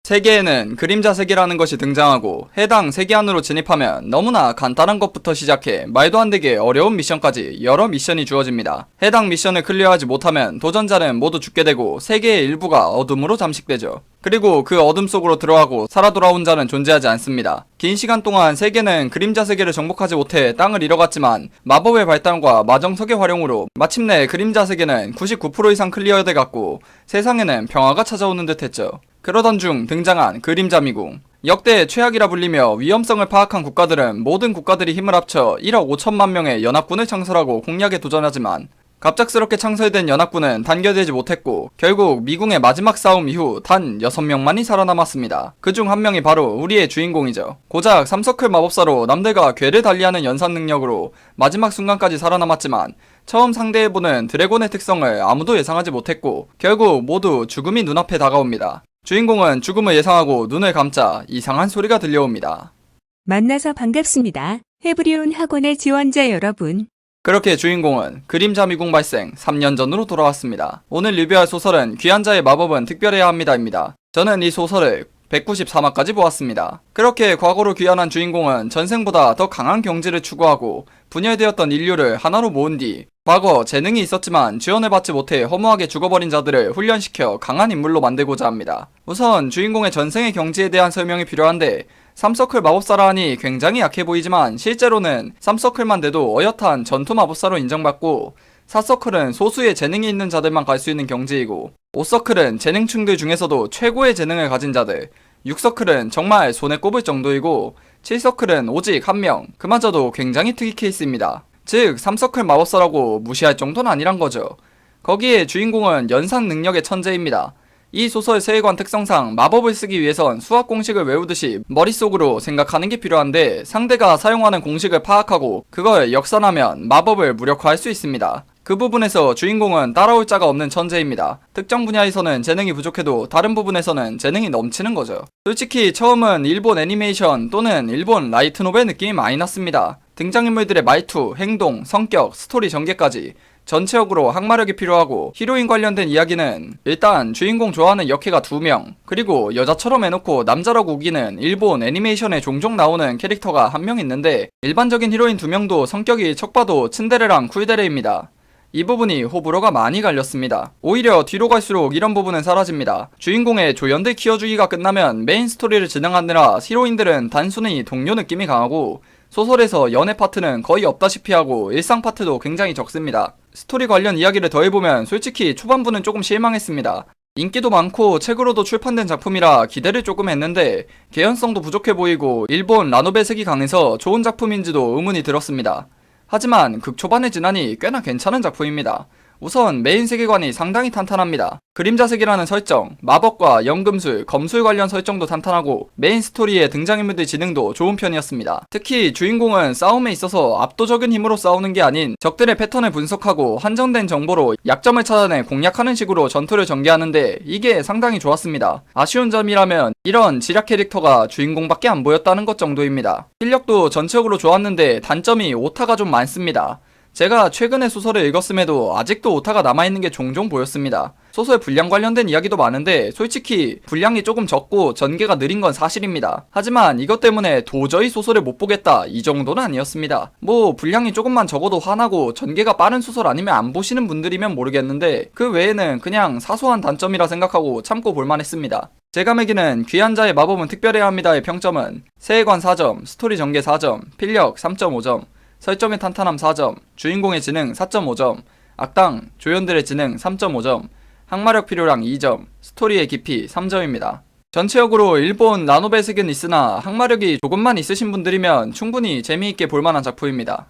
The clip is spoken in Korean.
세계에는 그림자 세계라는 것이 등장하고 해당 세계 안으로 진입하면 너무나 간단한 것부터 시작해 말도 안 되게 어려운 미션까지 여러 미션이 주어집니다. 해당 미션을 클리어하지 못하면 도전자는 모두 죽게 되고 세계의 일부가 어둠으로 잠식되죠. 그리고 그 어둠 속으로 들어가고 살아 돌아온 자는 존재하지 않습니다. 긴 시간 동안 세계는 그림자 세계를 정복하지 못해 땅을 잃어갔지만 마법의 발달과 마정석의 활용으로 마침내 그림자 세계는 99% 이상 클리어돼 갔고 세상에는 평화가 찾아오는 듯 했죠. 그러던 중 등장한 그림자 미궁. 역대 최악이라 불리며 위험성을 파악한 국가들은 모든 국가들이 힘을 합쳐 1억 5천만 명의 연합군을 창설하고 공략에 도전하지만 갑작스럽게 창설된 연합군은 단결되지 못했고 결국 미궁의 마지막 싸움 이후 단 6명만이 살아남았습니다. 그중 한 명이 바로 우리의 주인공이죠. 고작 3서클 마법사로 남들과 궤를 달리하는 연산 능력으로 마지막 순간까지 살아남았지만 처음 상대해보는 드래곤의 특성을 아무도 예상하지 못했고 결국 모두 죽음이 눈앞에 다가옵니다. 주인공은 죽음을 예상하고 눈을 감자 이상한 소리가 들려옵니다. 만나서 반갑습니다. 헤브리온 학원의 지원자 여러분. 그렇게 주인공은 그림자 미궁 발생 3년 전으로 돌아왔습니다. 오늘 리뷰할 소설은 귀한 자의 마법은 특별해야 합니다입니다. 저는 이 소설을 193화까지 보았습니다. 그렇게 과거로 귀환한 주인공은 전생보다 더 강한 경지를 추구하고 분열되었던 인류를 하나로 모은 뒤 과거 재능이 있었지만 지원을 받지 못해 허무하게 죽어버린 자들을 훈련시켜 강한 인물로 만들고자 합니다. 우선 주인공의 전생의 경지에 대한 설명이 필요한데 3서클 마법사라 하니 굉장히 약해 보이지만 실제로는 3서클만 돼도 어엿한 전투 마법사로 인정받고 4서클은 소수의 재능이 있는 자들만 갈 수 있는 경지이고 5서클은 재능충들 중에서도 최고의 재능을 가진 자들 6서클은 정말 손에 꼽을 정도이고 7서클은 오직 한 명, 그마저도 굉장히 특이 케이스입니다. 즉 3서클 마법사라고 무시할 정도는 아니란 거죠. 거기에 주인공은 연산 능력의 천재입니다. 이 소설 세계관 특성상 마법을 쓰기 위해선 수학 공식을 외우듯이 머릿속으로 생각하는 게 필요한데 상대가 사용하는 공식을 파악하고 그걸 역산하면 마법을 무력화할 수 있습니다. 그 부분에서 주인공은 따라올 자가 없는 천재입니다. 특정 분야에서는 재능이 부족해도 다른 부분에서는 재능이 넘치는 거죠. 솔직히 처음은 일본 애니메이션 또는 일본 라이트노벨 느낌이 많이 났습니다. 등장인물들의 말투, 행동, 성격, 스토리 전개까지 전체적으로 항마력이 필요하고 히로인 관련된 이야기는 일단 주인공 좋아하는 역해가 2명 그리고 여자처럼 해놓고 남자라고 우기는 일본 애니메이션에 종종 나오는 캐릭터가 1명 있는데 일반적인 히로인 2명도 성격이 척 봐도 츤데레랑 쿨데레입니다. 이 부분이 호불호가 많이 갈렸습니다. 오히려 뒤로 갈수록 이런 부분은 사라집니다. 주인공의 조연들 키워주기가 끝나면 메인 스토리를 진행하느라 히로인들은 단순히 동료 느낌이 강하고 소설에서 연애 파트는 거의 없다시피 하고 일상 파트도 굉장히 적습니다. 스토리 관련 이야기를 더해보면 솔직히 초반부는 조금 실망했습니다. 인기도 많고 책으로도 출판된 작품이라 기대를 조금 했는데 개연성도 부족해 보이고 일본 라노벨색이 강해서 좋은 작품인지도 의문이 들었습니다. 하지만 극초반에 지나니 꽤나 괜찮은 작품입니다. 우선 메인 세계관이 상당히 탄탄합니다. 그림자 세계라는 설정, 마법과 연금술, 검술 관련 설정도 탄탄하고 메인 스토리의 등장인물들 지능도 좋은 편이었습니다. 특히 주인공은 싸움에 있어서 압도적인 힘으로 싸우는 게 아닌 적들의 패턴을 분석하고 한정된 정보로 약점을 찾아내 공략하는 식으로 전투를 전개하는데 이게 상당히 좋았습니다. 아쉬운 점이라면 이런 지략 캐릭터가 주인공밖에 안 보였다는 것 정도입니다. 실력도 전체적으로 좋았는데 단점이 오타가 좀 많습니다. 제가 최근에 소설을 읽었음에도 아직도 오타가 남아있는 게 종종 보였습니다. 소설 분량 관련된 이야기도 많은데 솔직히 분량이 조금 적고 전개가 느린 건 사실입니다. 하지만 이것 때문에 도저히 소설을 못 보겠다 이 정도는 아니었습니다. 뭐 분량이 조금만 적어도 화나고 전개가 빠른 소설 아니면 안 보시는 분들이면 모르겠는데 그 외에는 그냥 사소한 단점이라 생각하고 참고 볼만했습니다. 제가 매기는 귀한 자의 마법은 특별해야 합니다의 평점은 세계관 4점, 스토리 전개 4점, 필력 3.5점, 설정의 탄탄함 4점, 주인공의 지능 4.5점, 악당, 조연들의 지능 3.5점, 항마력 필요량 2점, 스토리의 깊이 3점입니다. 전체적으로 일본 라노벨 색은 있으나 항마력이 조금만 있으신 분들이면 충분히 재미있게 볼만한 작품입니다.